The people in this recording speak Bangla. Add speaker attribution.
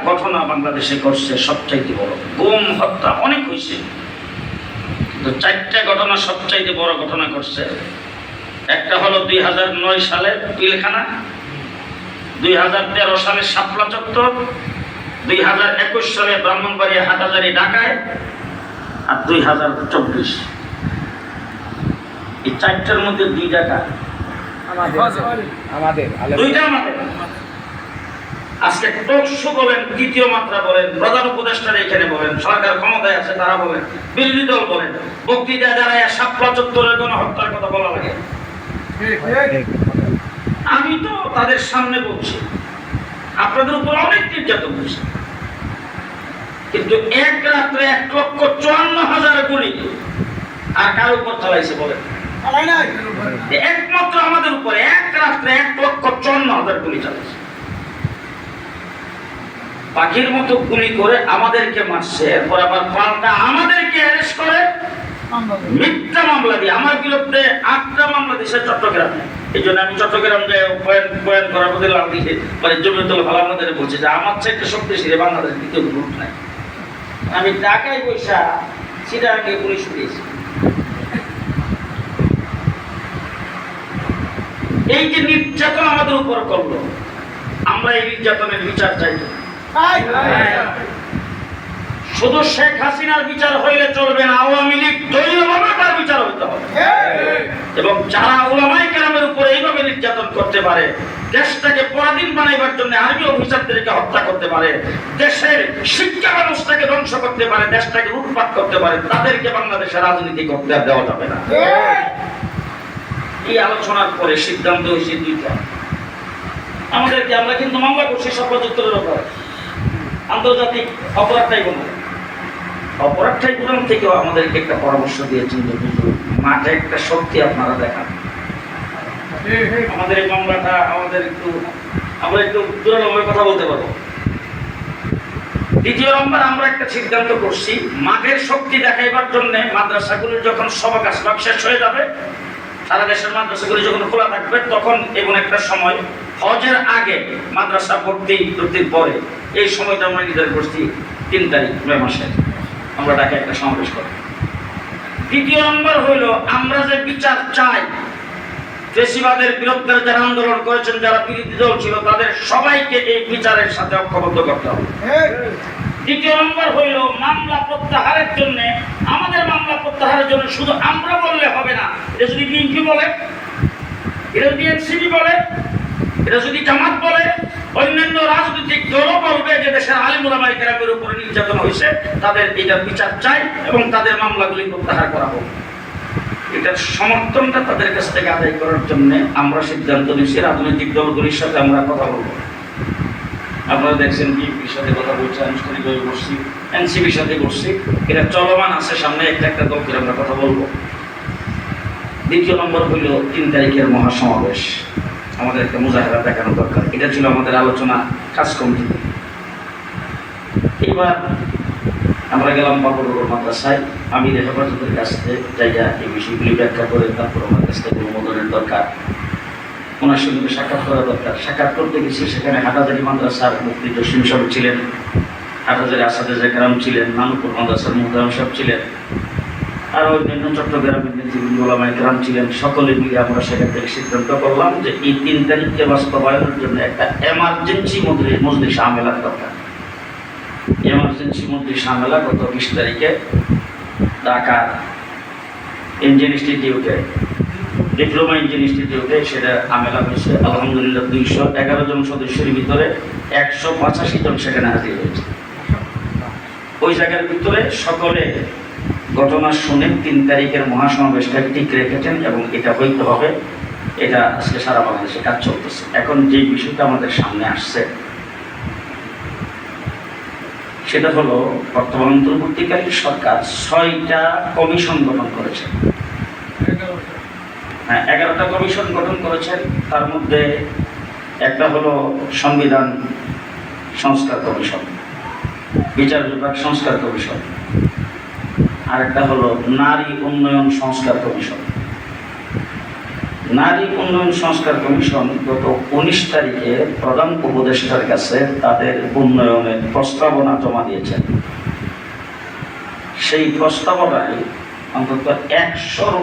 Speaker 1: ঘটনা বাংলাদেশে করছে সবচাইতে বড়। গুম হত্যা অনেক হয়েছে, কিন্তু চারটা ঘটনা সবচাইতে বড় ঘটনা করছে। একটা হলো 2009 সালের পিলখানা, 2013 সালে শাপলা চত্বর, 2021 সালে ব্রাহ্মণবাড়িয়া হাটহাজারী ঢাকায়, আর 2024। এই চারটার মধ্যে দুইটা দুইটা আমাদের। আজকে টকশো বলেন, দ্বিতীয় মাত্রা বলেন, প্রধান উপদেষ্টারা এখানে বলেন, সরকার ক্ষমতায় আছে তারা বলেন, বিরোধী দল বলেন, বক্তৃতা যারা শাপলা চত্বরের গণহত্যার কথা বলা লাগে। আমি তো তাদের সামনে বলছি আপনাদের উপর অনেক নির্যাতন হয়েছে, কিন্তু এক রাত্রে 1,54,000 গুলি আর কার উপর চালাইছে বলেন? একমাত্র আমাদের উপরে এক রাত্রে 1,54,000 গুলি চালাইছে। পাখির মতো গুলি করে আমাদেরকে মারছে, এরপর আবার পাল্টা আমাদেরকে অ্যারেস্ট করে মিথ্যা মামলা দিয়ে আমার বিরুদ্ধে 8টা মামলা দিয়েছে চট্টগ্রামে। এই জন্য আমি চট্টগ্রাম যে বয়ান করার মধ্যে লাভ দিয়েছি, মানে জমিয়তুল ফালামাদের বলছে যে আমার চাইতে শক্তিশালী বাংলাদেশ দ্বিতীয় গ্রুপ নাই। আমি ঢাকায় পয়সা চিটাগাঙ্গে পুলিশ দিয়েছি। এই যে নির্যাতন আমাদের উপর করলো, আমরা এই নির্যাতনের বিচার চাই। শুধু শেখ হাসিনার বিচার হইলে চলবে না, আওয়ামী লীগ দলীয়ভাবে তার বিচার হইতে হবে। এবং যারা উলামায়ে কেরামের উপর এইভাবে নির্যাতন করতে পারে, দেশটাকে পরাধীন বানাইবার জন্য আর্মি অফিসারদেরকে হত্যা করতে পারে, দেশের শিক্ষা ব্যবস্থাকে ধ্বংস করতে পারে, দেশটাকে লুটপাট করতে পারে, তাদেরকে বাংলাদেশের রাজনীতি করতে দেওয়া যাবে না। এই আলোচনার পরে সিদ্ধান্ত হয়েছে দুইটা। আমাদেরকে, আমরা কিন্তু মামলা করছি শাপলা চত্বরের ব্যাপারে, আন্তর্জাতিক অপরাধ ট্রাইব্যুনাল। অপরাধ ট্রাইব্যুনাল থেকেও আমাদেরকে একটা পরামর্শ দিয়েছেন যে মাঠে একটা শক্তি আপনারা দেখান। আমাদের এই মামলাটা আমরা একটু জোরালোভাবে কথা বলতে পারবো। দ্বিতীয় নম্বর, আমরা একটা সিদ্ধান্ত করছি, মাঠের শক্তি দেখাইবার জন্য মাদ্রাসাগুলির যখন সমাবেশ শেষ হয়ে যাবে, সারা দেশের মাদ্রাসাগুলি যখন খোলা থাকবে, তখন এমন একটা সময় হজের আগে মাদ্রাসা ভর্তির পরে এই সময়টা আমরা নির্ধারণ করছি 3 তারিখ মে মাসে আমরা ঢাকায় একটা সমাবেশ করব। দ্বিতীয় নম্বর হইল, আমরা যে বিচার চাই, ফ্যাসিবাদের বিরুদ্ধে যারা আন্দোলন করেছেন, যারা বিরোধী দল ছিল, তাদের সবাইকে এই বিচারের সাথে ঐক্যবদ্ধ করতে হবে। দ্বিতীয় নম্বর হইল, মামলা প্রত্যাহারের জন্য, আমাদের মামলা প্রত্যাহারের জন্য শুধু আমরা বললে হবে না। এটা যদি বিএনপি বলে, এটা যদি এনসিপি বলে, এটা যদি জামাত বলে, অন্যান্য রাজনৈতিক দলও বলবে যে দেশের আলিম উলামায়ে কেরামের উপরে নির্যাতন হয়েছে, তাদের এটার বিচার চাই এবং তাদের মামলাগুলি প্রত্যাহার করা হোক। এটার সমর্থনটা তাদের কাছ থেকে আদায় করার জন্য আমরা সিদ্ধান্ত নিয়েছি রাজনৈতিক দলগুলির সাথে আমরা কথা বলবো। আপনারা দেখছেন বিএনপির সাথে কথা বলছি, আনুষ্ঠানিকভাবে বসছি, এনসিপির সাথে বসছি, এটা চলমান আছে, সামনে একটা দলকে আমরা কথা বলবো। দ্বিতীয় নম্বর হইল 3 তারিখের মহাসমাবেশ, আমাদের একটা মুজাহারা দেখানো দরকার। এটা ছিল আমাদের আলোচনা কাজ কমিটি। এবার আমরা গেলাম বাবুরগড় মাদ্রাসায়, আমি হেফাজতের কাছ থেকে জায়গা এই বিষয়গুলি ব্যাখ্যা করে তারপর আমার কাছ থেকে অনুমোদনের দরকার, ওনার সঙ্গে সাক্ষাৎ করা দরকার। সাক্ষাৎ করতে গেছি, সেখানে হাটহাজারী মাদ্রাসার মুফতি জসিম সাহেব ছিলেন, হাটহাজারী আসাদে কেরাম ছিলেন, নানুপুর মাদ্রাসার মুহতারাম সাহেব ছিলেন, আর অন্যান্য চট্টগ্রামের নেতৃবৃন্দ উলামায়ে কেরাম ছিলেন। সকলে মিলে আমরা সেখান থেকে সিদ্ধান্ত করলাম যে এই 3 তারিখকে বাস্তবায়নের জন্য একটা এমার্জেন্সি মজলিস আমেলার দরকার। এমার্জেন্সি মজলিস আমেলা গত 20 তারিখে ঢাকার ইঞ্জিন ইনস্টিটিউটে, ডিপ্লোমা ইঞ্জিন ইনস্টিটিউটে সেটা আমেলা হয়েছে। আলহামদুলিল্লাহ 211 জন সদস্যের ভিতরে 185 জন সেখানে হাজির হয়েছে। ওই জায়গার ভিতরে সকলে ঘটনা শুনে 3 তারিখের মহাসমাবেশটা ঠিক রেখেছেন এবং এটা হইতে হবে। এটা আজকে সারা বাংলাদেশে কাজ চলতেছে। এখন যে বিষয়টা আমাদের সামনে আসছে সেটা হলো, বর্তমান অন্তর্বর্তীকালীন সরকার 6টা কমিশন গঠন করেছে। 11টা কমিশন গঠন করেছেন। তার মধ্যে একটা হলো সংবিধান সংস্কার কমিশন, বিচার বিভাগ সংস্কার কমিশন, আরেকটা হলো নারী উন্নয়ন সংস্কার কমিশন। নারী উন্নয়ন সংস্কার কমিশন গত 19 তারিখে প্রধান উপদেষ্টার কাছে তাদের উন্নয়নের প্রস্তাবনা জমা দিয়েছেন। সেই প্রস্তাবনায় অন্তত 100